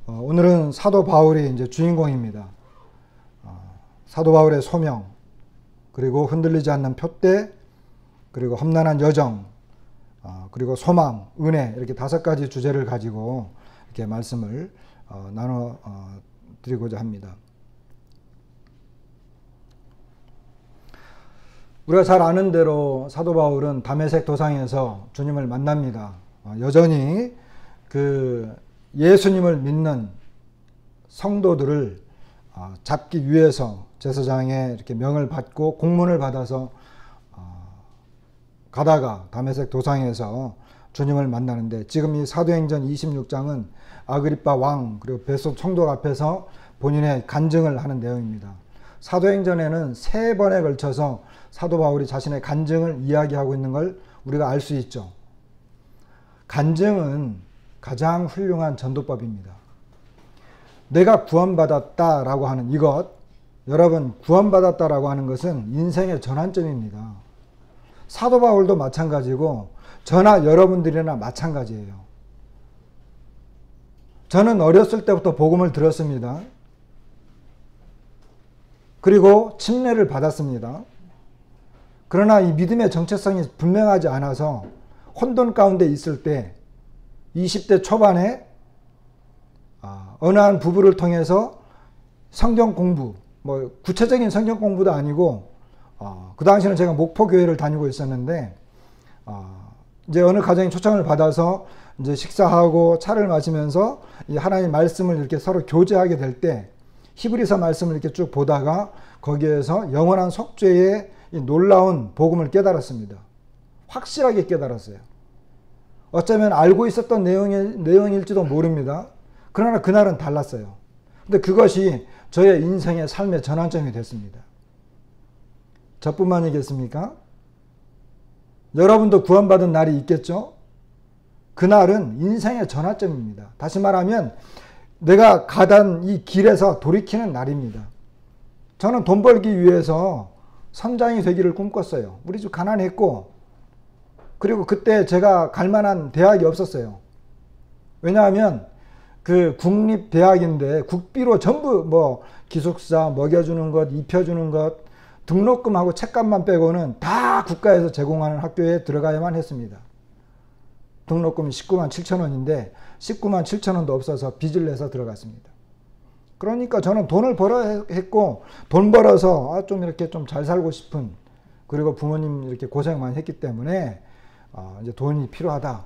오늘은 사도 바울이 이제 주인공입니다. 사도 바울의 소명, 그리고 흔들리지 않는 표대, 그리고 험난한 여정, 그리고 소망, 은혜, 이렇게 5가지 주제를 가지고 이렇게 말씀을 나눠 드리고자 합니다. 우리가 잘 아는 대로 사도 바울은 다메섹 도상에서 주님을 만납니다. 여전히 그 예수님을 믿는 성도들을 잡기 위해서 제사장의 이렇게 명을 받고 공문을 받아서 가다가 다메섹 도상에서 주님을 만나는데, 지금 이 사도행전 26장은 아그리빠 왕 그리고 베소 총독 앞에서 본인의 간증을 하는 내용입니다. 사도행전에는 3번에 걸쳐서 사도 바울이 자신의 간증을 이야기하고 있는 걸 우리가 알 수 있죠. 간증은 가장 훌륭한 전도법입니다. 내가 구원받았다라고 하는 이것, 여러분, 구원받았다라고 하는 것은 인생의 전환점입니다. 사도 바울도 마찬가지고 저나 여러분들이나 마찬가지예요. 저는 어렸을 때부터 복음을 들었습니다. 그리고 침례를 받았습니다. 그러나 이 믿음의 정체성이 분명하지 않아서 혼돈 가운데 있을 때 20대 초반에 어느 한 부부를 통해서 성경 공부, 뭐 구체적인 성경 공부도 아니고 그 당시는 제가 목포교회를 다니고 있었는데 이제 어느 가정이 초청을 받아서 이제 식사하고 차를 마시면서 이 하나님 말씀을 이렇게 서로 교제하게 될 때 히브리서 말씀을 이렇게 쭉 보다가 거기에서 영원한 속죄의 이 놀라운 복음을 깨달았습니다. 확실하게 깨달았어요. 어쩌면 알고 있었던 내용일지도 모릅니다. 그러나 그날은 달랐어요. 근데 그것이 저의 인생의 삶의 전환점이 됐습니다. 저뿐만이겠습니까? 여러분도 구원받은 날이 있겠죠? 그날은 인생의 전환점입니다. 다시 말하면 내가 가던 이 길에서 돌이키는 날입니다. 저는 돈 벌기 위해서 선장이 되기를 꿈꿨어요. 우리 집 가난했고, 그리고 그때 제가 갈 만한 대학이 없었어요. 왜냐하면 그 국립대학인데 국비로 전부 뭐 기숙사 먹여주는 것, 입혀주는 것, 등록금하고 책값만 빼고는 다 국가에서 제공하는 학교에 들어가야만 했습니다. 등록금이 19만 7천 원인데 19만 7천 원도 없어서 빚을 내서 들어갔습니다. 그러니까 저는 돈을 벌어야 했고, 돈 벌어서 좀 이렇게 좀 잘 살고 싶은, 그리고 부모님 이렇게 고생 많이 했기 때문에 이제 돈이 필요하다.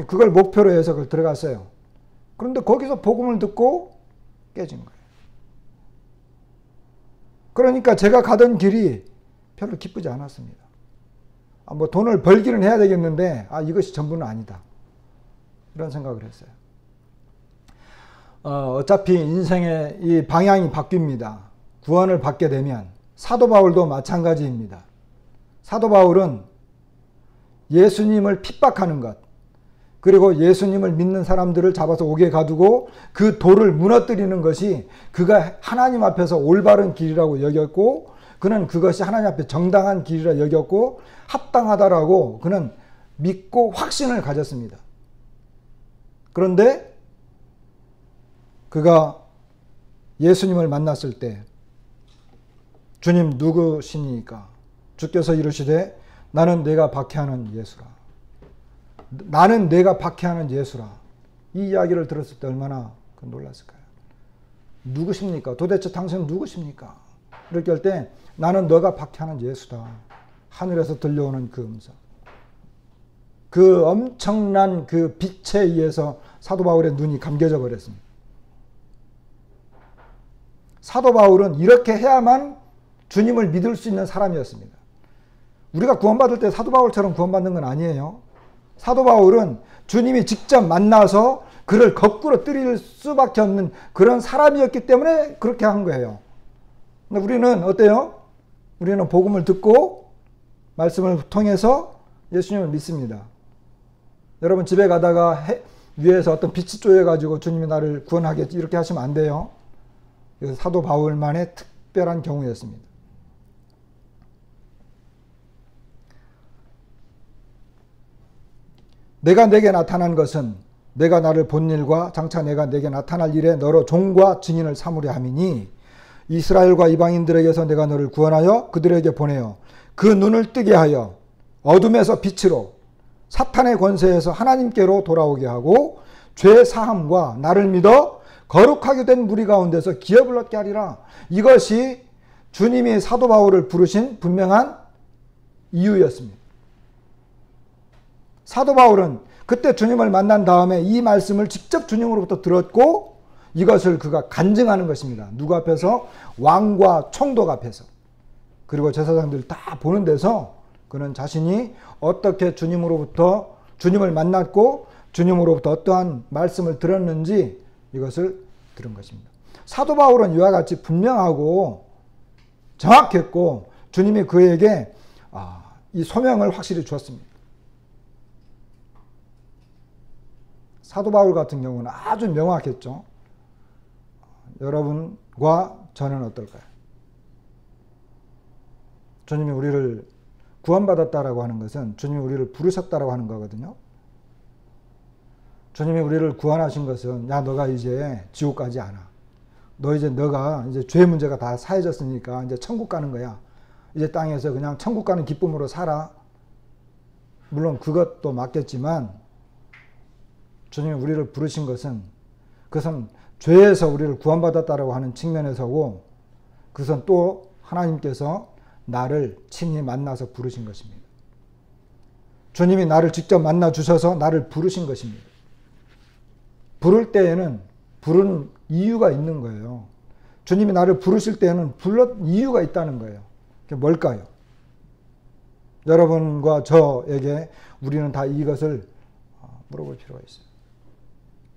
그걸 목표로 해서 그걸 들어갔어요. 그런데 거기서 복음을 듣고 깨진 거예요. 그러니까 제가 가던 길이 별로 기쁘지 않았습니다. 뭐 돈을 벌기는 해야 되겠는데 이것이 전부는 아니다. 이런 생각을 했어요. 어차피 인생의 이 방향이 바뀝니다. 구원을 받게 되면. 사도 바울도 마찬가지입니다. 사도 바울은 예수님을 핍박하는 것, 그리고 예수님을 믿는 사람들을 잡아서 옥에 가두고 그 돌을 무너뜨리는 것이 그가 하나님 앞에서 올바른 길이라고 여겼고, 그는 그것이 하나님 앞에 정당한 길이라 여겼고 합당하다라고 그는 믿고 확신을 가졌습니다. 그런데 그가 예수님을 만났을 때 주님 누구시니까? 주께서 이르시되 나는 내가 박해하는 예수라. 나는 내가 박해하는 예수라. 이 이야기를 들었을 때 얼마나 놀랐을까요? 누구십니까? 도대체 당신은 누구십니까? 이렇게 할 때 나는 너가 박해하는 예수다. 하늘에서 들려오는 그 음성. 그 엄청난 그 빛에 의해서 사도 바울의 눈이 감겨져 버렸습니다. 사도 바울은 이렇게 해야만 주님을 믿을 수 있는 사람이었습니다. 우리가 구원받을 때 사도 바울처럼 구원받는 건 아니에요. 사도 바울은 주님이 직접 만나서 그를 거꾸로 때릴 수밖에 없는 그런 사람이었기 때문에 그렇게 한 거예요. 근데 우리는 어때요? 우리는 복음을 듣고 말씀을 통해서 예수님을 믿습니다. 여러분 집에 가다가 위에서 어떤 빛이 쪼여가지고 주님이 나를 구원하겠지 이렇게 하시면 안 돼요. 그래서 사도 바울만의 특별한 경우였습니다. 내가 내게 나타난 것은 내가 나를 본 일과 장차 내가 내게 나타날 일에 너로 종과 증인을 삼으려 함이니 이스라엘과 이방인들에게서 내가 너를 구원하여 그들에게 보내어 그 눈을 뜨게 하여 어둠에서 빛으로 사탄의 권세에서 하나님께로 돌아오게 하고 죄 사함과 나를 믿어 거룩하게 된 무리 가운데서 기업을 얻게 하리라. 이것이 주님이 사도 바울을 부르신 분명한 이유였습니다. 사도 바울은 그때 주님을 만난 다음에 이 말씀을 직접 주님으로부터 들었고 이것을 그가 간증하는 것입니다. 누구 앞에서? 왕과 총독 앞에서. 그리고 제사장들 다 보는 데서 그는 자신이 어떻게 주님을 만났고 주님으로부터 어떠한 말씀을 들었는지 이것을 들은 것입니다. 사도 바울은 이와 같이 분명하고 정확했고 주님이 그에게 이 소명을 확실히 주었습니다. 사도 바울 같은 경우는 아주 명확했죠. 여러분과 저는 어떨까요? 주님이 우리를 구원받았다라고 하는 것은 주님이 우리를 부르셨다라고 하는 거거든요. 주님이 우리를 구원하신 것은 야 너가 이제 지옥 가지 않아. 너가 이제 죄 문제가 다 사해졌으니까 이제 천국 가는 거야. 이제 땅에서 그냥 천국 가는 기쁨으로 살아. 물론 그것도 맞겠지만 주님이 우리를 부르신 것은 그것은 죄에서 우리를 구원받았다라고 하는 측면에서고 그것은 또 하나님께서 나를 친히 만나서 부르신 것입니다. 주님이 나를 직접 만나 주셔서 나를 부르신 것입니다. 부를 때에는 부른 이유가 있는 거예요. 주님이 나를 부르실 때에는 불렀 이유가 있다는 거예요. 그게 뭘까요? 여러분과 저에게 우리는 다 이것을 물어볼 필요가 있어요.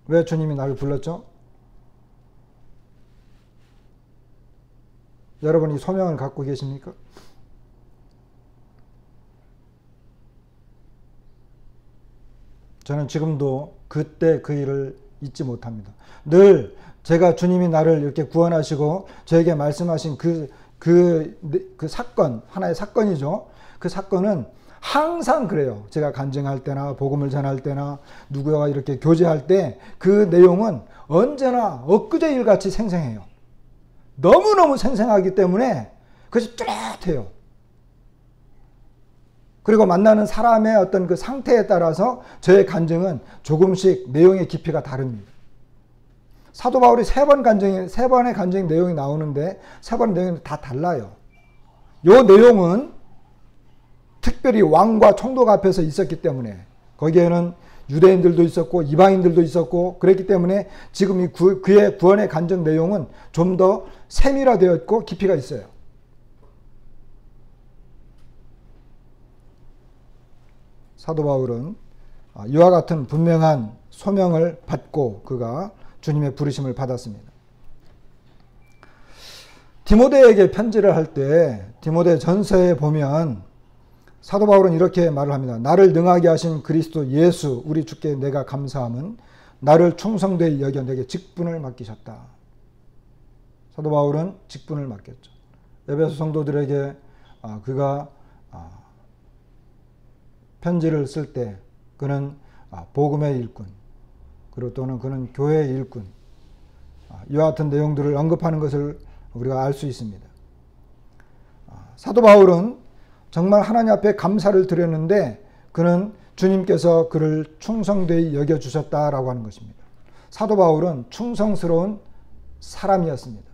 왜 주님이 나를 불렀죠? 여러분이 소명을 갖고 계십니까? 저는 지금도 그때 그 일을 잊지 못합니다. 늘 제가 주님이 나를 이렇게 구원하시고 저에게 말씀하신 그 사건, 하나의 사건이죠. 그 사건은 항상 그래요. 제가 간증할 때나 복음을 전할 때나 누구와 이렇게 교제할 때 그 내용은 언제나 엊그제 일같이 생생해요. 너무너무 생생하기 때문에 그것이 뚜렷해요. 그리고 만나는 사람의 어떤 그 상태에 따라서 저의 간증은 조금씩 내용의 깊이가 다릅니다. 사도 바울이 세 번의 간증 내용이 나오는데 세 번 내용이 다 달라요. 이 내용은 특별히 왕과 총독 앞에서 있었기 때문에 거기에는 유대인들도 있었고 이방인들도 있었고 그랬기 때문에 지금 그의 구원의 간증 내용은 좀 더 세밀화되었고 깊이가 있어요. 사도 바울은 이와 같은 분명한 소명을 받고 그가 주님의 부르심을 받았습니다. 디모데에게 편지를 할 때 디모데 전서에 보면 사도 바울은 이렇게 말을 합니다. 나를 능하게 하신 그리스도 예수 우리 주께 내가 감사함은 나를 충성되이 여겨 내게 직분을 맡기셨다. 사도 바울은 직분을 맡겼죠. 에베소 성도들에게 그가 편지를 쓸 때 그는 복음의 일꾼 그리고 또는 그는 교회의 일꾼 이와 같은 내용들을 언급하는 것을 우리가 알 수 있습니다. 사도 바울은 정말 하나님 앞에 감사를 드렸는데 그는 주님께서 그를 충성되이 여겨주셨다라고 하는 것입니다. 사도 바울은 충성스러운 사람이었습니다.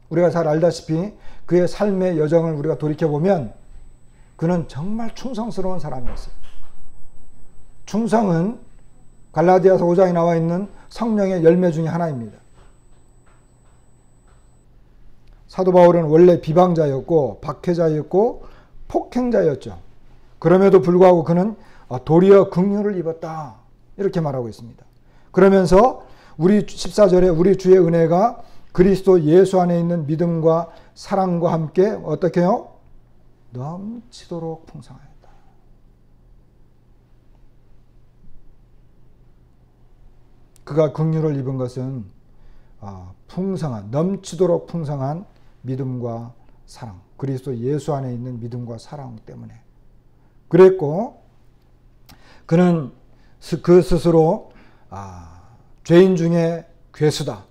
우리가 잘 알다시피 그의 삶의 여정을 우리가 돌이켜보면 그는 정말 충성스러운 사람이었어요. 충성은 갈라디아서 5장에 나와 있는 성령의 열매 중에 하나입니다. 사도 바울은 원래 비방자였고 박해자였고 폭행자였죠. 그럼에도 불구하고 그는 도리어 긍휼을 입었다. 이렇게 말하고 있습니다. 그러면서 우리 14절에 우리 주의 은혜가 그리스도 예수 안에 있는 믿음과 사랑과 함께 어떻게 해요? 넘치도록 풍성하였다. 그가 긍휼을 입은 것은 풍성한 넘치도록 풍성한 믿음과 사랑 그리스도 예수 안에 있는 믿음과 사랑 때문에 그랬고 그는 그 스스로 죄인 중에 괴수다.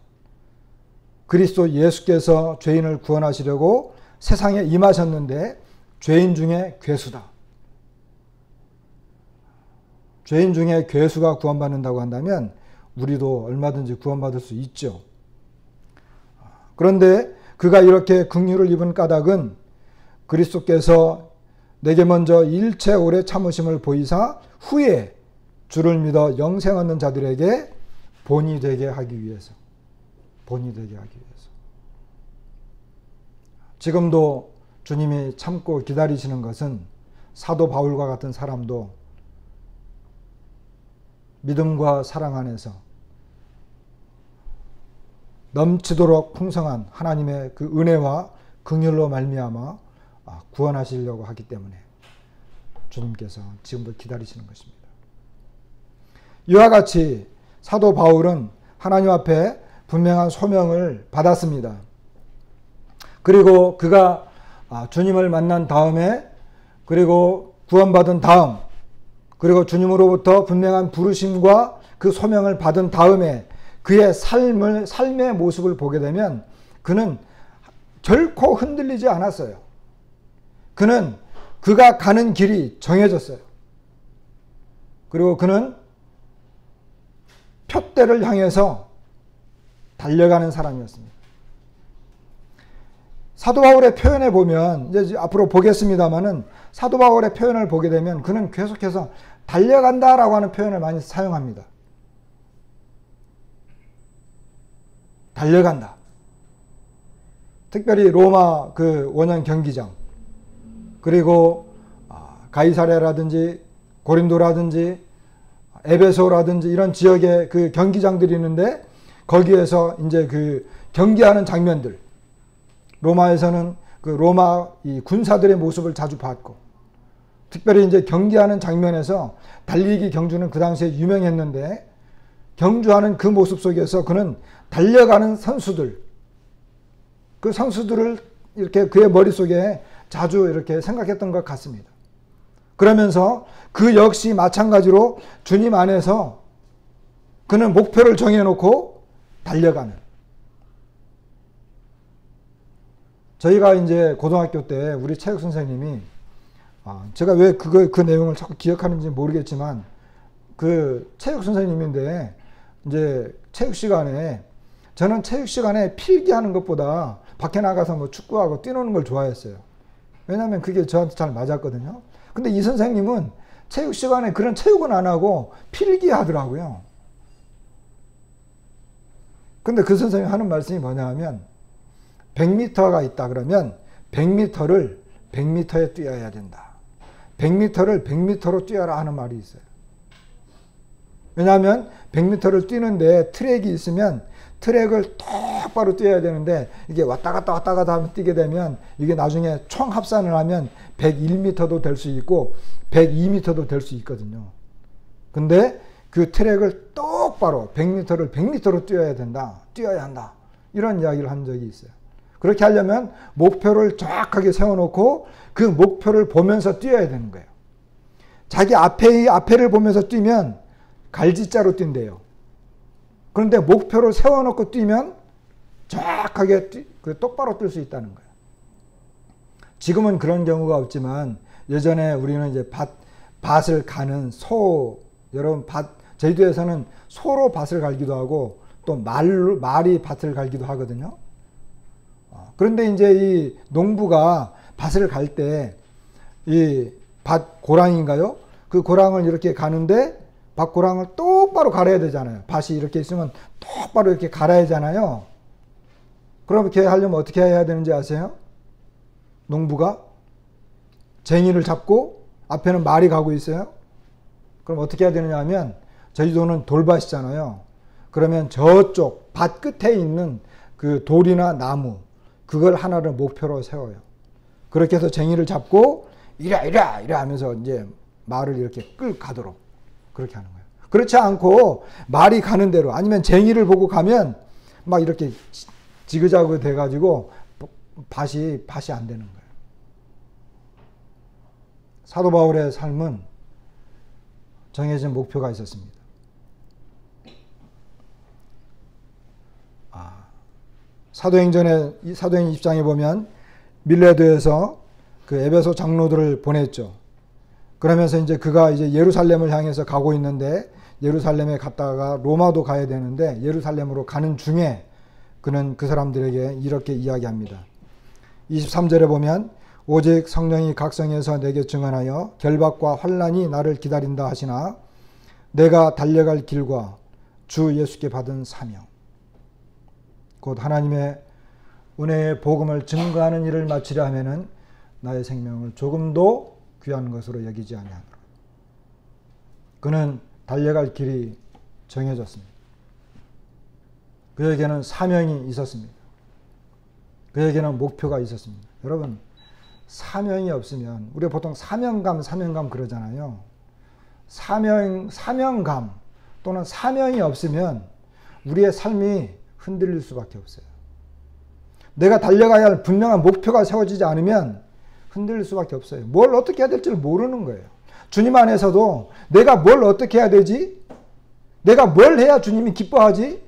그리스도 예수께서 죄인을 구원하시려고 세상에 임하셨는데 죄인 중에 괴수다. 죄인 중에 괴수가 구원받는다고 한다면 우리도 얼마든지 구원받을 수 있죠. 그런데 그가 이렇게 긍휼을 입은 까닭은 그리스도께서 내게 먼저 일체 오래 참으심을 보이사 후에 주를 믿어 영생 얻는 자들에게 본이 되게 하기 위해서. 본이 되게 하기 위해서. 지금도 주님이 참고 기다리시는 것은 사도 바울과 같은 사람도 믿음과 사랑 안에서 넘치도록 풍성한 하나님의 그 은혜와 긍휼로 말미암아 구원하시려고 하기 때문에 주님께서 지금도 기다리시는 것입니다. 이와 같이 사도 바울은 하나님 앞에 분명한 소명을 받았습니다. 그리고 그가 주님을 만난 다음에, 그리고 구원받은 다음, 그리고 주님으로부터 분명한 부르심과 그 소명을 받은 다음에 그의 삶의 모습을 보게 되면 그는 결코 흔들리지 않았어요. 그가 가는 길이 정해졌어요. 그리고 그는 표대를 향해서 달려가는 사람이었습니다. 사도 바울의 표현에 보면, 이제 앞으로 보겠습니다만은, 사도 바울의 표현을 보게 되면 그는 계속해서 달려간다라고 하는 표현을 많이 사용합니다. 달려간다. 특별히 로마 그 원형 경기장, 그리고 가이사랴라든지 고린도라든지 에베소라든지 이런 지역에 그 경기장들이 있는데 거기에서 이제 그 경기하는 장면들, 로마에서는 그 로마 이 군사들의 모습을 자주 봤고, 특별히 이제 경기하는 장면에서 달리기 경주는 그 당시에 유명했는데, 경주하는 그 모습 속에서 그는 달려가는 선수들, 그 선수들을 이렇게 그의 머릿속에 자주 이렇게 생각했던 것 같습니다. 그러면서 그 역시 마찬가지로 주님 안에서 그는 목표를 정해놓고 달려가는. 저희가 이제 고등학교 때 우리 체육 선생님이, 제가 왜 그 내용을 자꾸 기억하는지 모르겠지만, 그 체육 선생님인데, 이제 체육 시간에, 저는 체육 시간에 필기하는 것보다 밖에 나가서 뭐 축구하고 뛰노는 걸 좋아했어요. 왜냐하면 그게 저한테 잘 맞았거든요. 근데 이 선생님은 체육 시간에 그런 체육은 안 하고 필기하더라고요. 근데 그 선생님이 하는 말씀이 뭐냐 하면, 100m가 있다 그러면 100m를 100m에 뛰어야 된다. 100m를 100m로 뛰어라 하는 말이 있어요. 왜냐하면 100m를 뛰는데 트랙이 있으면 트랙을 똑바로 뛰어야 되는데, 이게 왔다 갔다 하면 뛰게 되면 이게 나중에 총 합산을 하면 101m도 될 수 있고 102m도 될 수 있거든요. 근데 그 트랙을 똑바로 100m를 100m로 뛰어야 된다. 뛰어야 한다. 이런 이야기를 한 적이 있어요. 그렇게 하려면 목표를 정확하게 세워놓고 그 목표를 보면서 뛰어야 되는 거예요. 자기 앞에를 보면서 뛰면 갈지자로 뛴대요. 그런데 목표를 세워놓고 뛰면 정확하게 똑바로 뛸 수 있다는 거예요. 지금은 그런 경우가 없지만 예전에 우리는 이제 밭을 가는 여러분 제주도에서는 소로 밭을 갈기도 하고 또 말이 밭을 갈기도 하거든요. 그런데 이제 이 농부가 밭을 갈 때 이 밭 고랑인가요? 그 고랑을 이렇게 가는데 밭 고랑을 똑바로 갈아야 되잖아요. 밭이 이렇게 있으면 똑바로 이렇게 갈아야 하잖아요. 그렇게 하려면 어떻게 해야 되는지 아세요? 농부가 쟁이를 잡고 앞에는 말이 가고 있어요. 그럼 어떻게 해야 되느냐 하면, 제주도는 돌밭이잖아요. 그러면 저쪽 밭 끝에 있는 그 돌이나 나무, 그걸 하나를 목표로 세워요. 그렇게 해서 쟁이를 잡고 이래 하면서 이제 말을 이렇게 끌고 가도록 그렇게 하는 거예요. 그렇지 않고 말이 가는 대로, 아니면 쟁이를 보고 가면 막 이렇게 지그자그 돼가지고 밭이 안 되는 거예요. 사도 바울의 삶은 정해진 목표가 있었습니다. 사도행전 20장에 보면 밀레도에서 그 에베소 장로들을 보냈죠. 그러면서 이제 그가 이제 예루살렘을 향해서 가고 있는데 예루살렘에 갔다가 로마도 가야 되는데 예루살렘으로 가는 중에 그는 그 사람들에게 이렇게 이야기합니다. 23절에 보면 오직 성령이 각성해서 내게 증언하여 결박과 환난이 나를 기다린다 하시나 내가 달려갈 길과 주 예수께 받은 사명 곧 하나님의 은혜의 복음을 증거하는 일을 마치려 하면은 나의 생명을 조금도 귀한 것으로 여기지 아니하노라. 그는 달려갈 길이 정해졌습니다. 그에게는 사명이 있었습니다. 그에게는 목표가 있었습니다. 여러분, 사명이 없으면 우리가 보통 사명감 그러잖아요. 사명감 또는 사명이 없으면 우리의 삶이 흔들릴 수밖에 없어요. 내가 달려가야 할 분명한 목표가 세워지지 않으면 흔들릴 수밖에 없어요. 뭘 어떻게 해야 될지를 모르는 거예요. 주님 안에서도 내가 뭘 어떻게 해야 되지? 내가 뭘 해야 주님이 기뻐하지?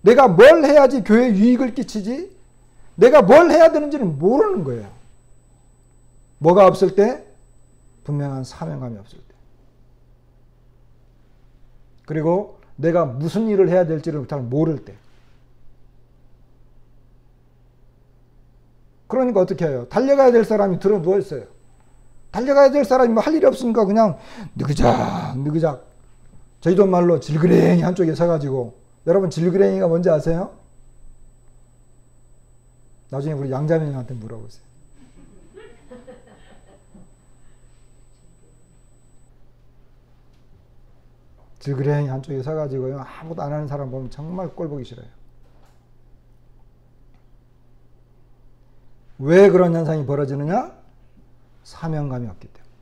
내가 뭘 해야지 교회에 유익을 끼치지? 내가 뭘 해야 되는지는 모르는 거예요. 뭐가 없을 때? 분명한 사명감이 없을 때. 그리고 내가 무슨 일을 해야 될지를 잘 모를 때. 그러니까 어떻게 해요? 달려가야 될 사람이 들어 누워 있어요. 달려가야 될 사람이 뭐 할 일이 없으니까 그냥 느그작 저희도 말로 질그랭이 한쪽에 서가지고. 여러분 질그랭이가 뭔지 아세요? 나중에 우리 양자매님한테 물어보세요. 질그랭이 한쪽에 서가지고 아무것도 안 하는 사람 보면 정말 꼴보기 싫어요. 왜 그런 현상이 벌어지느냐? 사명감이 없기 때문에.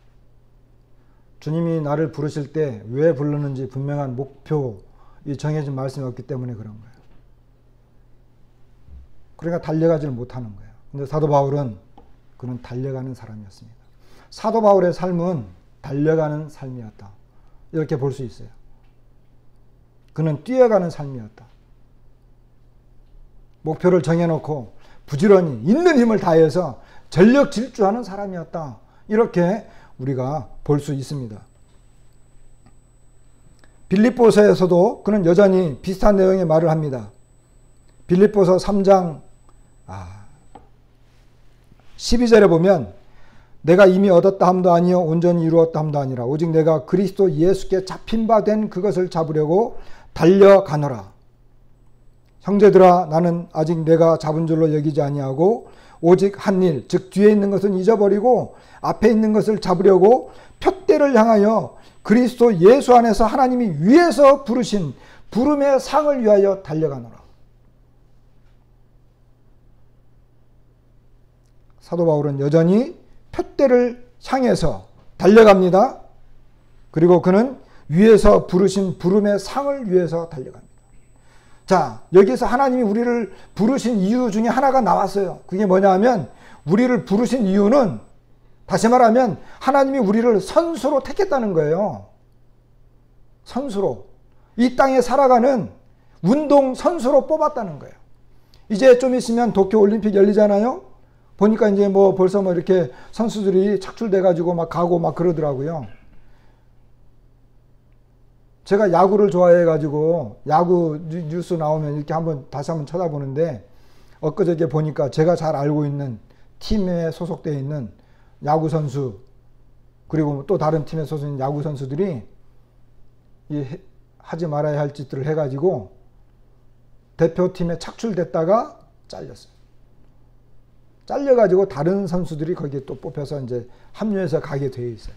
주님이 나를 부르실 때 왜 부르는지 분명한 목표, 이 정해진 말씀이 없기 때문에 그런 거예요. 그러니까 달려가지를 못하는 거예요. 근데 사도 바울은 그는 달려가는 사람이었습니다. 사도 바울의 삶은 달려가는 삶이었다. 이렇게 볼 수 있어요. 그는 뛰어가는 삶이었다. 목표를 정해놓고 부지런히 있는 힘을 다해서 전력 질주하는 사람이었다. 이렇게 우리가 볼 수 있습니다. 빌립보서에서도 그는 여전히 비슷한 내용의 말을 합니다. 빌립보서 3장 12절에 보면 내가 이미 얻었다 함도 아니요 온전히 이루었다 함도 아니라 오직 내가 그리스도 예수께 잡힌 바 된 그것을 잡으려고 달려가노라. 형제들아 나는 아직 내가 잡은 줄로 여기지 아니하고 오직 한 일 즉 뒤에 있는 것은 잊어버리고 앞에 있는 것을 잡으려고 표대를 향하여 그리스도 예수 안에서 하나님이 위에서 부르신 부름의 상을 위하여 달려가노라. 사도 바울은 여전히 표대를 향해서 달려갑니다. 그리고 그는 위에서 부르신 부름의 상을 위해서 달려갑니다. 자, 여기서 하나님이 우리를 부르신 이유 중에 하나가 나왔어요. 그게 뭐냐 하면 우리를 부르신 이유는 다시 말하면 하나님이 우리를 선수로 택했다는 거예요. 선수로. 이 땅에 살아가는 운동 선수로 뽑았다는 거예요. 이제 좀 있으면 도쿄올림픽 열리잖아요. 보니까 이제 뭐 벌써 뭐 이렇게 선수들이 착출돼가지고 막 가고 막 그러더라고요. 제가 야구를 좋아해가지고 야구 뉴스 나오면 이렇게 다시 한번 쳐다보는데 엊그저께 보니까 제가 잘 알고 있는 팀에 소속되어 있는 야구 선수 그리고 또 다른 팀에 소속된 야구 선수들이 하지 말아야 할 짓들을 해가지고 대표팀에 착출됐다가 잘렸어요. 잘려가지고 다른 선수들이 거기에 또 뽑혀서 이제 합류해서 가게 되어 있어요.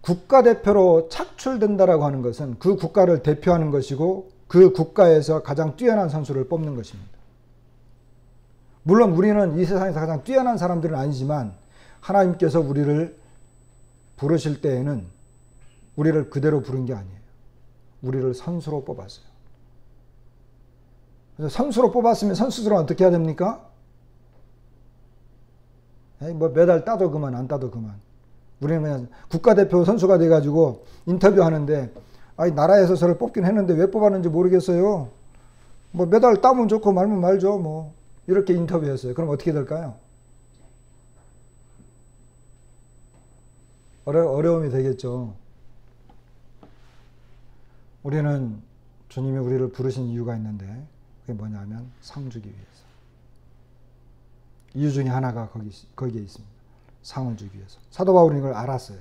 국가대표로 착출된다라고 하는 것은 그 국가를 대표하는 것이고 그 국가에서 가장 뛰어난 선수를 뽑는 것입니다. 물론 우리는 이 세상에서 가장 뛰어난 사람들은 아니지만 하나님께서 우리를 부르실 때에는 우리를 그대로 부른 게 아니에요. 우리를 선수로 뽑았어요. 그래서 선수로 뽑았으면 선수들은 어떻게 해야 됩니까? 뭐 메달 따도 그만 안 따도 그만. 우리는 그냥 국가대표 선수가 돼가지고 인터뷰하는데, 아니, 나라에서 저를 뽑긴 했는데 왜 뽑았는지 모르겠어요. 뭐 메달 따면 좋고 말면 말죠. 뭐 이렇게 인터뷰했어요. 그럼 어떻게 될까요? 어려움이 되겠죠. 우리는 주님이 우리를 부르신 이유가 있는데, 그게 뭐냐면 상 주기 위해서. 이유 중에 하나가 거기에 있습니다. 상을 주기 위해서. 사도 바울은 이걸 알았어요.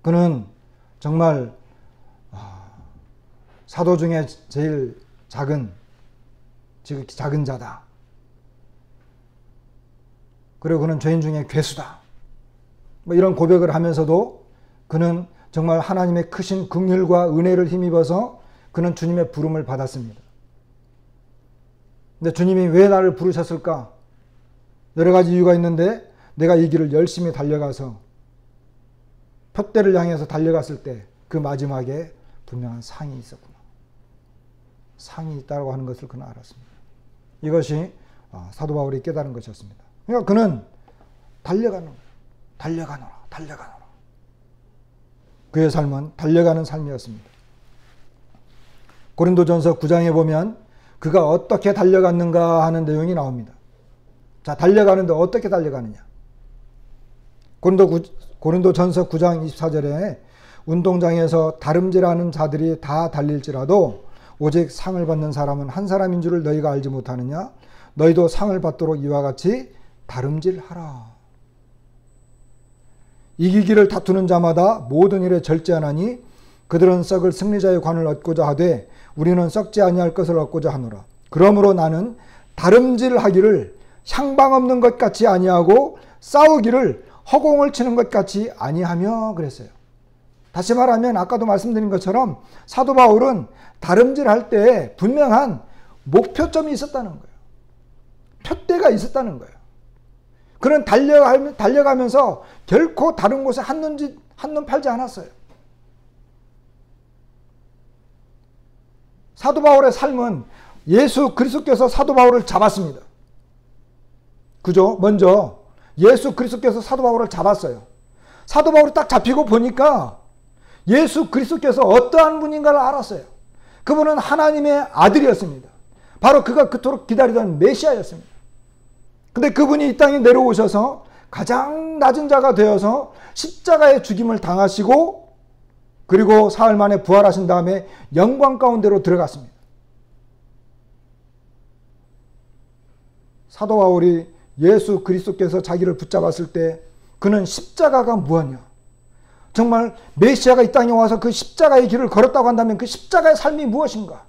그는 정말 사도 중에 제일 작은 자다. 그리고 그는 죄인 중에 괴수다. 뭐 이런 고백을 하면서도 그는 정말 하나님의 크신 긍휼과 은혜를 힘입어서 그는 주님의 부름을 받았습니다. 근데 주님이 왜 나를 부르셨을까? 여러 가지 이유가 있는데, 내가 이 길을 열심히 달려가서 표대를 향해서 달려갔을 때 그 마지막에 분명한 상이 있었구나. 상이 있다고 하는 것을 그는 알았습니다. 이것이 사도 바울이 깨달은 것이었습니다. 그러니까 그는 달려가노라. 그의 삶은 달려가는 삶이었습니다. 고린도전서 9장에 보면 그가 어떻게 달려갔는가 하는 내용이 나옵니다. 자, 달려가는데 어떻게 달려가느냐? 고린도전서 9장 24절에 운동장에서 다름질하는 자들이 다 달릴지라도 오직 상을 받는 사람은 한 사람인 줄을 너희가 알지 못하느냐? 너희도 상을 받도록 이와 같이 다름질하라. 이기기를 다투는 자마다 모든 일에 절제하나니 그들은 썩을 승리자의 관을 얻고자 하되 우리는 썩지 아니할 것을 얻고자 하노라. 그러므로 나는 다름질하기를 향방 없는 것 같이 아니하고 싸우기를 허공을 치는 것 같이 아니하며 그랬어요. 다시 말하면 아까도 말씀드린 것처럼 사도 바울은 다름질할 때 분명한 목표점이 있었다는 거예요. 표대가 있었다는 거예요. 그는 달려가면서 결코 다른 곳에 한눈 팔지 않았어요. 사도 바울의 삶은 예수 그리스도께서 사도 바울을 잡았습니다. 그죠? 먼저 예수 그리스도께서 사도 바울을 잡았어요. 사도 바울이 딱 잡히고 보니까 예수 그리스도께서 어떠한 분인가를 알았어요. 그분은 하나님의 아들이었습니다. 바로 그가 그토록 기다리던 메시아였습니다. 근데 그분이 이 땅에 내려오셔서 가장 낮은 자가 되어서 십자가의 죽임을 당하시고 그리고 사흘 만에 부활하신 다음에 영광 가운데로 들어갔습니다. 사도 바울이 예수 그리스도께서 자기를 붙잡았을 때 그는 십자가가 무엇이냐? 정말 메시아가 이 땅에 와서 그 십자가의 길을 걸었다고 한다면 그 십자가의 삶이 무엇인가?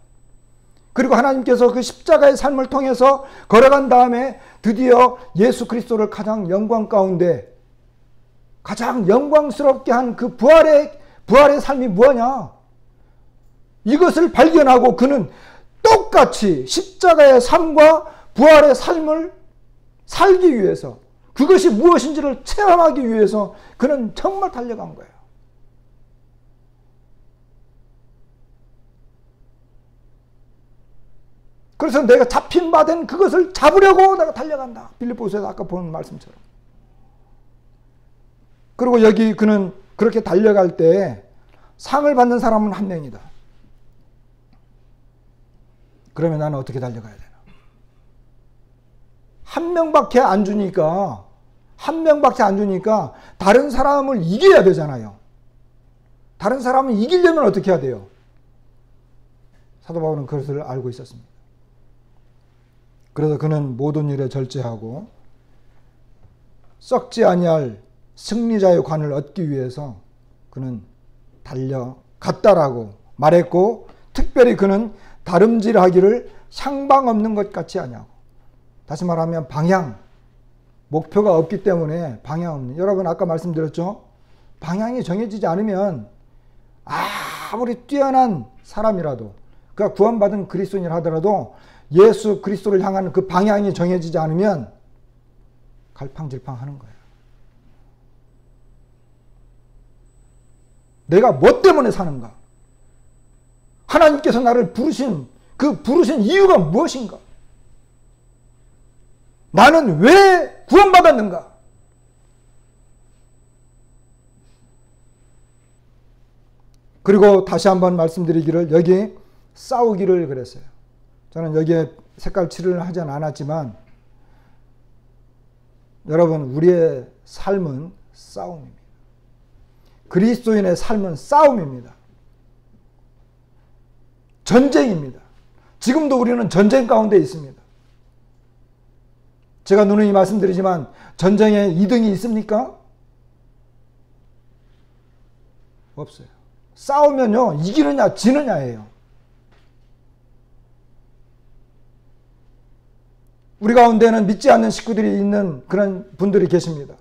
그리고 하나님께서 그 십자가의 삶을 통해서 걸어간 다음에 드디어 예수 그리스도를 가장 영광 가운데 가장 영광스럽게 한 그 부활의 삶이 뭐냐? 이것을 발견하고 그는 똑같이 십자가의 삶과 부활의 삶을 살기 위해서 그것이 무엇인지를 체험하기 위해서 그는 정말 달려간 거예요. 그래서 내가 잡힌 바 된 그것을 잡으려고 내가 달려간다. 빌립보서에서 아까 본 말씀처럼. 그리고 여기 그는 그렇게 달려갈 때 상을 받는 사람은 한 명이다. 그러면 나는 어떻게 달려가야 되나? 한 명밖에 안 주니까 다른 사람을 이겨야 되잖아요. 다른 사람을 이기려면 어떻게 해야 돼요? 사도 바울은 그것을 알고 있었습니다. 그래서 그는 모든 일에 절제하고 썩지 아니할 승리자의 관을 얻기 위해서 그는 달려갔다라고 말했고, 특별히 그는 다름질하기를 향방 없는 것 같이 아니하고, 다시 말하면 방향, 목표가 없기 때문에 방향 없는. 여러분 아까 말씀드렸죠? 방향이 정해지지 않으면 아무리 뛰어난 사람이라도, 그가 구원받은 그리스도인이라 하더라도 예수 그리스도를 향하는 그 방향이 정해지지 않으면 갈팡질팡하는 거예요. 내가 뭐 때문에 사는가? 하나님께서 나를 부르신 이유가 무엇인가? 나는 왜 구원받았는가? 그리고 다시 한번 말씀드리기를 여기 싸우기를 그랬어요. 저는 여기에 색깔 칠을 하진 않았지만 여러분 우리의 삶은 싸움입니다. 그리스도인의 삶은 싸움입니다. 전쟁입니다. 지금도 우리는 전쟁 가운데 있습니다. 제가 누누이 말씀드리지만 전쟁에 2등이 있습니까? 없어요. 싸우면요 이기느냐 지느냐예요. 우리 가운데는 믿지 않는 식구들이 있는 그런 분들이 계십니다.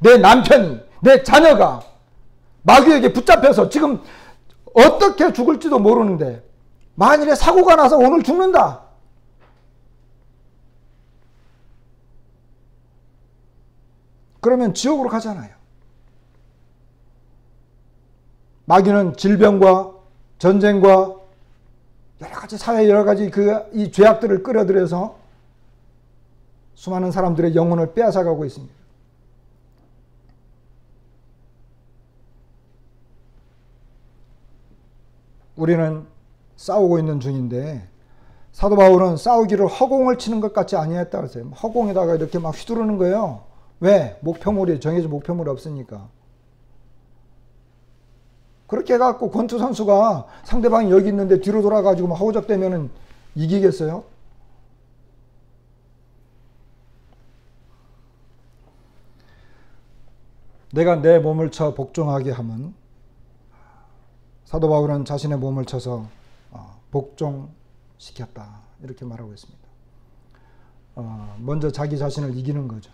내 남편이, 내 자녀가 마귀에게 붙잡혀서 지금 어떻게 죽을지도 모르는데 만일에 사고가 나서 오늘 죽는다. 그러면 지옥으로 가잖아요. 마귀는 질병과 전쟁과 여러 가지 사회 여러 가지 이 죄악들을 끌어들여서 수많은 사람들의 영혼을 빼앗아가고 있습니다. 우리는 싸우고 있는 중인데 사도 바울은 싸우기를 허공을 치는 것 같이 아니했다고 했어요. 허공에다가 이렇게 막 휘두르는 거예요. 왜? 목표물이 정해진 목표물이 없으니까. 그렇게 해갖고 권투 선수가 상대방이 여기 있는데 뒤로 돌아가지고 막 허우적대면은 이기겠어요? 내가 내 몸을 쳐 복종하게 하면 사도 바울은 자신의 몸을 쳐서 복종시켰다 이렇게 말하고 있습니다. 먼저 자기 자신을 이기는 거죠.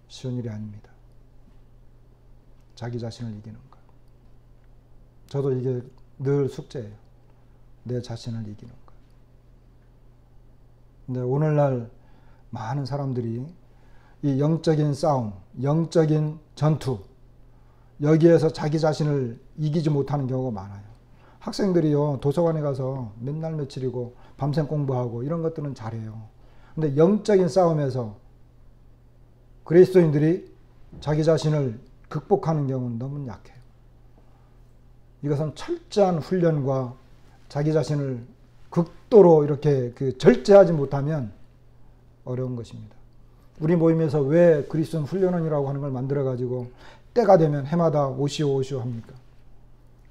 쉬운 일이 아닙니다. 자기 자신을 이기는 것. 저도 이게 늘 숙제예요. 내 자신을 이기는 것. 근데 오늘날 많은 사람들이 이 영적인 싸움, 영적인 전투, 여기에서 자기 자신을 이기지 못하는 경우가 많아요. 학생들이요, 도서관에 가서 맨날 며칠이고 밤샘 공부하고 이런 것들은 잘해요. 근데 영적인 싸움에서 그리스도인들이 자기 자신을 극복하는 경우는 너무 약해요. 이것은 철저한 훈련과 자기 자신을 극도로 이렇게 절제하지 못하면 어려운 것입니다. 우리 모임에서 왜 그리스도인 훈련원이라고 하는 걸 만들어가지고 때가 되면 해마다 오시오 오시오 합니까?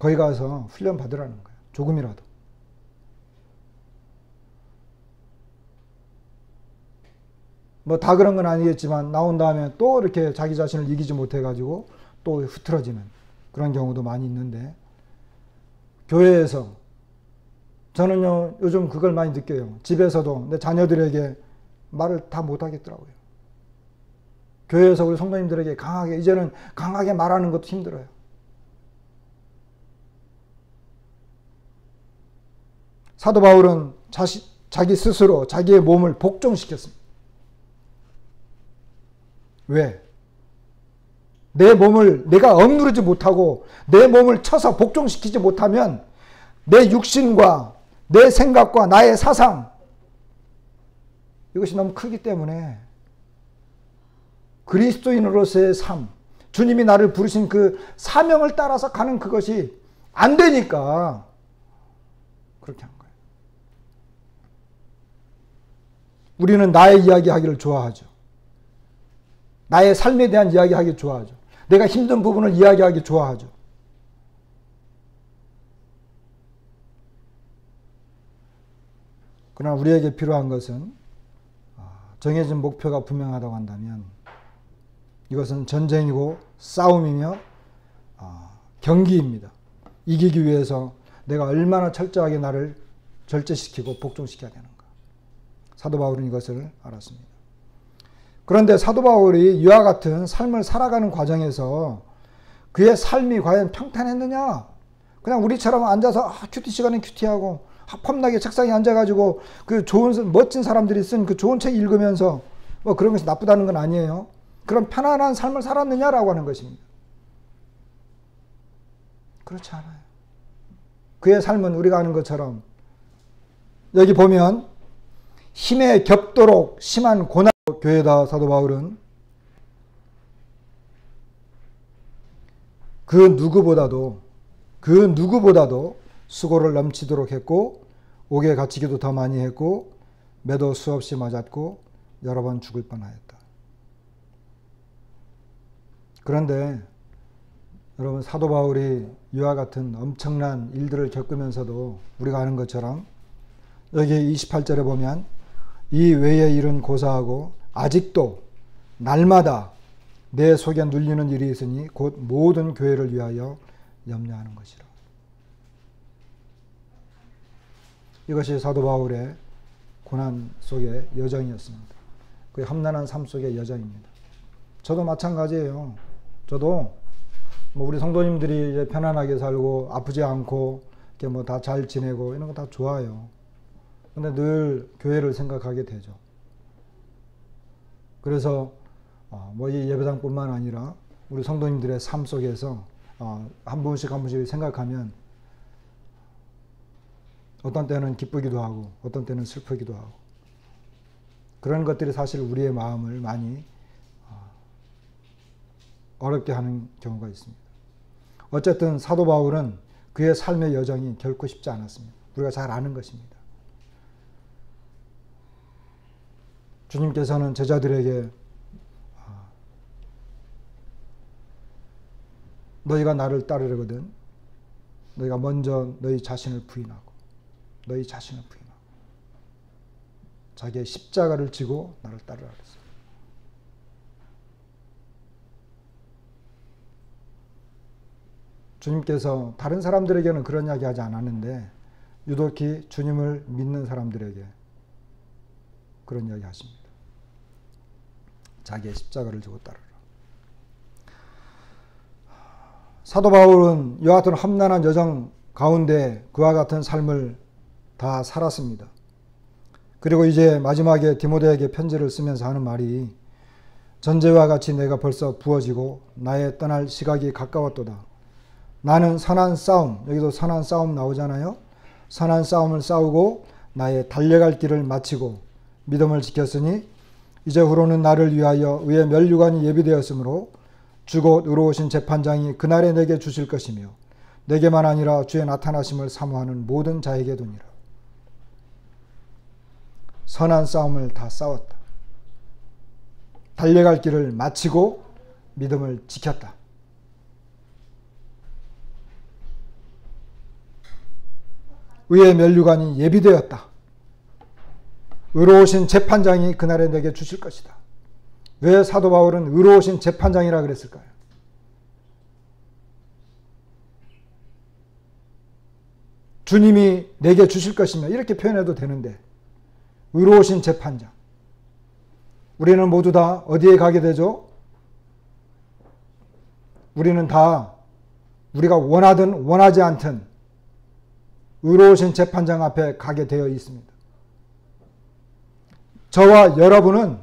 거기 가서 훈련 받으라는 거예요. 조금이라도. 뭐 다 그런 건 아니겠지만 나온 다음에 또 이렇게 자기 자신을 이기지 못해가지고 또 흐트러지는 그런 경우도 많이 있는데 교회에서 저는요 요즘 그걸 많이 느껴요. 집에서도 내 자녀들에게 말을 다 못하겠더라고요. 교회에서 우리 성도님들에게 강하게 이제는 강하게 말하는 것도 힘들어요. 사도 바울은 자기 스스로 자기의 몸을 복종시켰습니다. 왜? 내 몸을 내가 억누르지 못하고 내 몸을 쳐서 복종시키지 못하면 내 육신과 내 생각과 나의 사상 이것이 너무 크기 때문에 그리스도인으로서의 삶, 주님이 나를 부르신 그 사명을 따라서 가는 그것이 안 되니까 그렇게 한 거예요. 우리는 나의 이야기하기를 좋아하죠. 나의 삶에 대한 이야기하기 좋아하죠. 내가 힘든 부분을 이야기하기 좋아하죠. 그러나 우리에게 필요한 것은 정해진 목표가 분명하다고 한다면 이것은 전쟁이고 싸움이며 경기입니다. 이기기 위해서 내가 얼마나 철저하게 나를 절제시키고 복종시켜야 되는가. 사도 바울은 이것을 알았습니다. 그런데 사도 바울이 이와 같은 삶을 살아가는 과정에서 그의 삶이 과연 평탄했느냐? 그냥 우리처럼 앉아서 큐티 시간에 큐티하고 폼나게 책상에 앉아가지고 그 좋은 멋진 사람들이 쓴 그 좋은 책 읽으면서 뭐 그런 것이 나쁘다는 건 아니에요. 그런 편안한 삶을 살았느냐라고 하는 것입니다. 그렇지 않아요. 그의 삶은 우리가 아는 것처럼 여기 보면 힘에 겹도록 심한 고난 교회다. 사도 바울은 그 누구보다도 그 누구보다도 수고를 넘치도록 했고 옥에 갇히기도 더 많이 했고 매도 수없이 맞았고 여러 번 죽을 뻔하였다. 그런데 여러분, 사도 바울이 이와 같은 엄청난 일들을 겪으면서도 우리가 아는 것처럼 여기 28절에 보면 이 외의 일은 고사하고 아직도 날마다 내 속에 눌리는 일이 있으니 곧 모든 교회를 위하여 염려하는 것이라. 이것이 사도 바울의 고난 속의 여정이었습니다. 그 험난한 삶 속의 여정입니다. 저도 마찬가지예요. 저도 우리 성도님들이 이제 편안하게 살고 아프지 않고 이렇게 뭐 다 잘 지내고 이런 거 다 좋아요. 근데 늘 교회를 생각하게 되죠. 그래서 뭐 이 예배당뿐만 아니라 우리 성도님들의 삶 속에서 한 분씩 한 분씩 생각하면 어떤 때는 기쁘기도 하고 어떤 때는 슬프기도 하고 그런 것들이 사실 우리의 마음을 많이 어렵게 하는 경우가 있습니다. 어쨌든 사도 바울은 그의 삶의 여정이 결코 쉽지 않았습니다. 우리가 잘 아는 것입니다. 주님께서는 제자들에게 너희가 나를 따르려거든 너희가 먼저 너희 자신을 부인하고 자기의 십자가를 지고 나를 따르라 그랬어요. 주님께서 다른 사람들에게는 그런 이야기 하지 않았는데 유독히 주님을 믿는 사람들에게 그런 이야기 하십니다. 자기의 십자가를 지고 따르라. 사도 바울은 이와 같은 험난한 여정 가운데 그와 같은 삶을 다 살았습니다. 그리고 이제 마지막에 디모데에게 편지를 쓰면서 하는 말이 전제와 같이 내가 벌써 부어지고 나의 떠날 시각이 가까웠도다. 나는 선한 싸움, 여기도 선한 싸움 나오잖아요. 선한 싸움을 싸우고 나의 달려갈 길을 마치고 믿음을 지켰으니 이제후로는 나를 위하여 의의 면류관이 예비되었으므로 주곧 의로우신 재판장이 그날에 내게 주실 것이며 내게만 아니라 주의 나타나심을 사모하는 모든 자에게 두니라. 선한 싸움을 다 싸웠다. 달려갈 길을 마치고 믿음을 지켰다. 의의 면류관이 예비되었다. 의로우신 재판장이 그날에 내게 주실 것이다. 왜 사도 바울은 의로우신 재판장이라 그랬을까요? 주님이 내게 주실 것이며 이렇게 표현해도 되는데 의로우신 재판장. 우리는 모두 다 어디에 가게 되죠? 우리는 다 우리가 원하든 원하지 않든 의로우신 재판장 앞에 가게 되어 있습니다. 저와 여러분은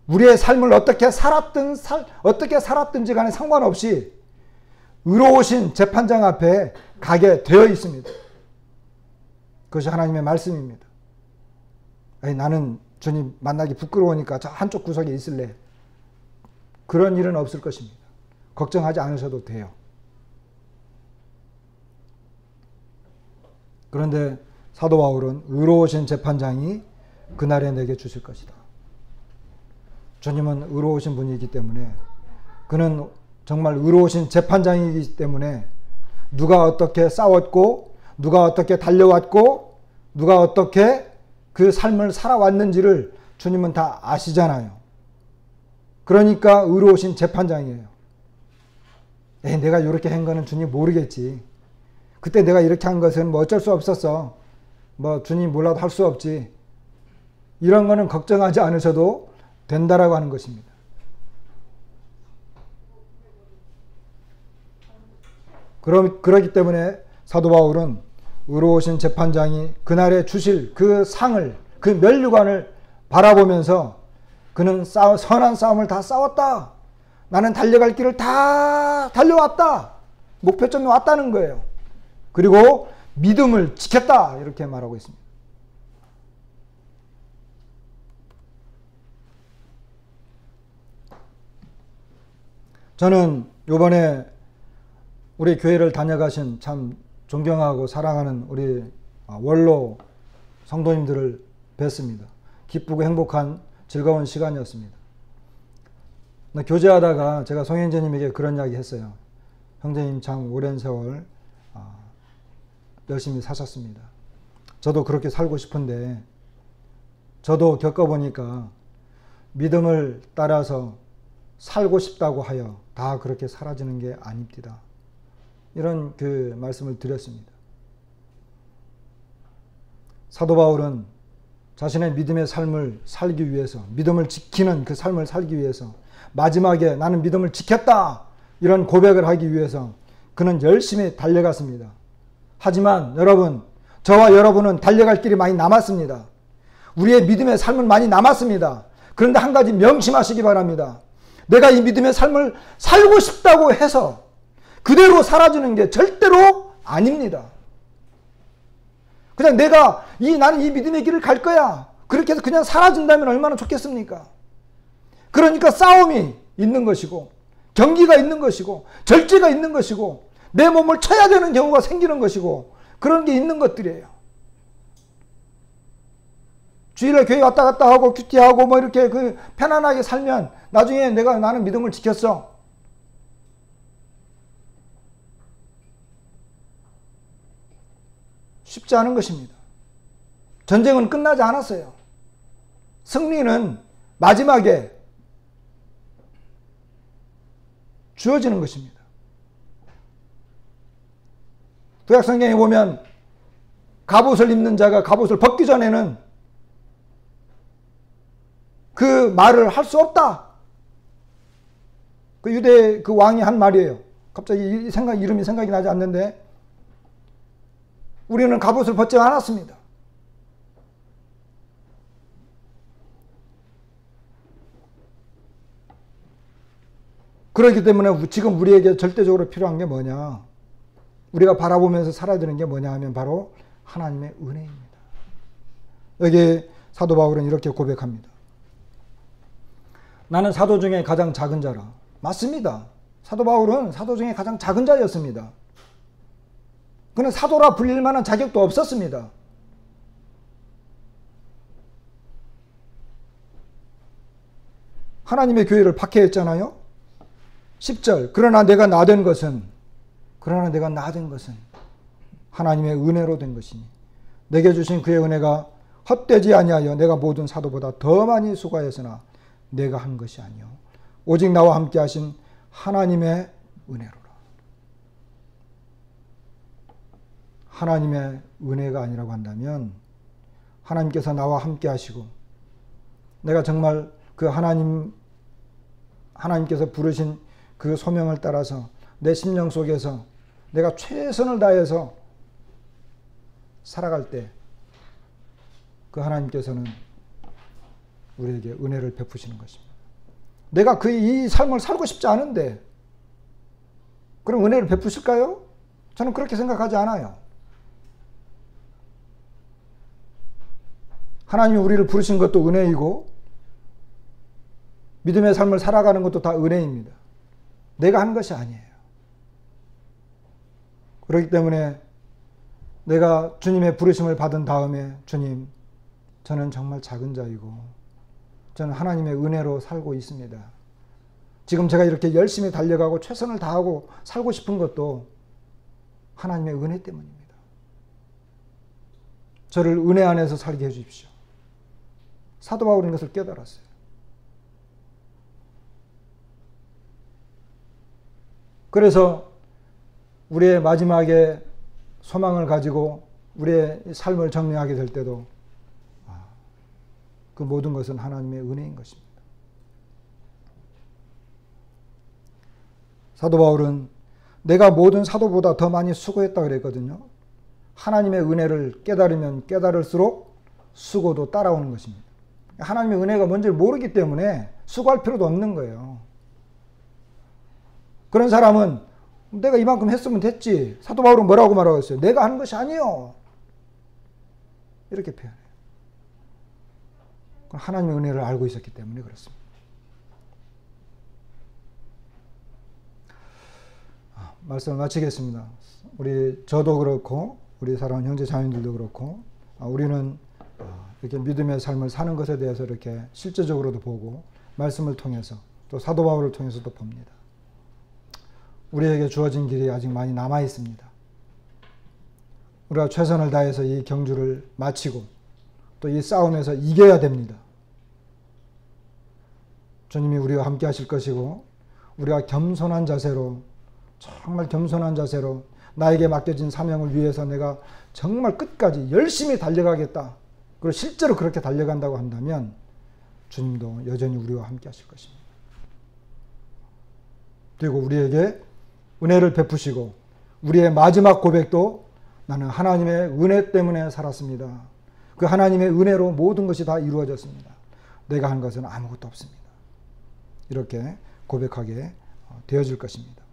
우리의 삶을 어떻게 살았든지 간에 상관없이 의로우신 재판장 앞에 가게 되어 있습니다. 그것이 하나님의 말씀입니다. 나는 주님 만나기 부끄러우니까 저 한쪽 구석에 있을래. 그런 일은 없을 것입니다. 걱정하지 않으셔도 돼요. 그런데 사도 바울은 의로우신 재판장이 그날에 내게 주실 것이다. 주님은 의로우신 분이기 때문에 그는 정말 의로우신 재판장이기 때문에 누가 어떻게 싸웠고 누가 어떻게 달려왔고 누가 어떻게 그 삶을 살아왔는지를 주님은 다 아시잖아요. 그러니까 의로우신 재판장이에요. 내가 이렇게 한 거는 주님 모르겠지. 그때 내가 이렇게 한 것은 뭐 어쩔 수 없었어. 뭐 주님 몰라도 할 수 없지. 이런 거는 걱정하지 않으셔도 된다라고 하는 것입니다. 그렇기 때문에 사도 바울은 의로우신 재판장이 그날에 주실 그 상을, 그 면류관을 바라보면서 그는 선한 싸움을 다 싸웠다. 나는 달려갈 길을 다 달려왔다. 목표점에 왔다는 거예요. 그리고 믿음을 지켰다. 이렇게 말하고 있습니다. 저는 이번에 우리 교회를 다녀가신 참 존경하고 사랑하는 우리 원로 성도님들을 뵀습니다. 기쁘고 행복한 즐거운 시간이었습니다. 교제하다가 제가 송현재님에게 그런 이야기 했어요. 형제님 참 오랜 세월 열심히 사셨습니다. 저도 그렇게 살고 싶은데 저도 겪어보니까 믿음을 따라서 살고 싶다고 하여 다 그렇게 사라지는 게 아닙니다. 이런 그 말씀을 드렸습니다. 사도 바울은 자신의 믿음의 삶을 살기 위해서, 믿음을 지키는 그 삶을 살기 위해서, 마지막에 나는 믿음을 지켰다 이런 고백을 하기 위해서 그는 열심히 달려갔습니다. 하지만 여러분, 저와 여러분은 달려갈 길이 많이 남았습니다. 우리의 믿음의 삶은 많이 남았습니다. 그런데 한 가지 명심하시기 바랍니다. 내가 이 믿음의 삶을 살고 싶다고 해서 그대로 사라지는 게 절대로 아닙니다. 그냥 나는 이 믿음의 길을 갈 거야. 그렇게 해서 그냥 사라진다면 얼마나 좋겠습니까? 그러니까 싸움이 있는 것이고, 경기가 있는 것이고, 절제가 있는 것이고, 내 몸을 쳐야 되는 경우가 생기는 것이고, 그런 게 있는 것들이에요. 주일에 교회 왔다 갔다 하고 큐티하고 뭐 이렇게 편안하게 살면 나중에 나는 믿음을 지켰어. 쉽지 않은 것입니다. 전쟁은 끝나지 않았어요. 승리는 마지막에 주어지는 것입니다. 구약성경에 보면 갑옷을 입는 자가 갑옷을 벗기 전에는 그 말을 할 수 없다. 그 유대 그 왕이 한 말이에요. 갑자기 이름이 생각이 나지 않는데 우리는 갑옷을 벗지 않았습니다. 그렇기 때문에 지금 우리에게 절대적으로 필요한 게 뭐냐? 우리가 바라보면서 살아야 되는 게 뭐냐 하면 바로 하나님의 은혜입니다. 여기 사도 바울은 이렇게 고백합니다. 나는 사도 중에 가장 작은 자라. 맞습니다. 사도 바울은 사도 중에 가장 작은 자였습니다. 그는 사도라 불릴 만한 자격도 없었습니다. 하나님의 교회를 박해했잖아요. 10절 그러나 내가 나된 것은 하나님의 은혜로 된 것이니 내게 주신 그의 은혜가 헛되지 아니하여 내가 모든 사도보다 더 많이 수고하였으나 내가 한 것이 아니요 오직 나와 함께 하신 하나님의 은혜로라. 하나님의 은혜가 아니라고 한다면 하나님께서 나와 함께 하시고 내가 정말 그 하나님께서 부르신 그 소명을 따라서 내 심령 속에서 내가 최선을 다해서 살아갈 때 그 하나님께서는 우리에게 은혜를 베푸시는 것입니다. 내가 이 삶을 살고 싶지 않은데 그럼 은혜를 베푸실까요? 저는 그렇게 생각하지 않아요. 하나님이 우리를 부르신 것도 은혜이고 믿음의 삶을 살아가는 것도 다 은혜입니다. 내가 한 것이 아니에요. 그렇기 때문에 내가 주님의 부르심을 받은 다음에 주님, 저는 정말 작은 자이고 저는 하나님의 은혜로 살고 있습니다. 지금 제가 이렇게 열심히 달려가고 최선을 다하고 살고 싶은 것도 하나님의 은혜 때문입니다. 저를 은혜 안에서 살게 해주십시오. 사도 바울은 이것을 깨달았어요. 그래서 우리의 마지막에 소망을 가지고 우리의 삶을 정리하게 될 때도 그 모든 것은 하나님의 은혜인 것입니다. 사도 바울은 내가 모든 사도보다 더 많이 수고했다 그랬거든요. 하나님의 은혜를 깨달으면 깨달을수록 수고도 따라오는 것입니다. 하나님의 은혜가 뭔지를 모르기 때문에 수고할 필요도 없는 거예요. 그런 사람은 내가 이만큼 했으면 됐지. 사도 바울은 뭐라고 말하고 있어요? 내가 하는 것이 아니요. 이렇게 표현해요. 하나님의 은혜를 알고 있었기 때문에 그렇습니다. 말씀을 마치겠습니다. 저도 그렇고 우리 사랑하는 형제 자매들도 그렇고 우리는 이렇게 믿음의 삶을 사는 것에 대해서 이렇게 실제적으로도 보고 말씀을 통해서 또 사도 바울을 통해서도 봅니다. 우리에게 주어진 길이 아직 많이 남아 있습니다. 우리가 최선을 다해서 이 경주를 마치고 또 이 싸움에서 이겨야 됩니다. 주님이 우리와 함께 하실 것이고 우리가 겸손한 자세로 정말 겸손한 자세로 나에게 맡겨진 사명을 위해서 내가 정말 끝까지 열심히 달려가겠다. 그리고 실제로 그렇게 달려간다고 한다면 주님도 여전히 우리와 함께 하실 것입니다. 그리고 우리에게 은혜를 베푸시고 우리의 마지막 고백도 나는 하나님의 은혜 때문에 살았습니다. 그 하나님의 은혜로 모든 것이 다 이루어졌습니다. 내가 한 것은 아무것도 없습니다. 이렇게 고백하게 되어질 것입니다.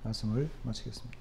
말씀을 마치겠습니다.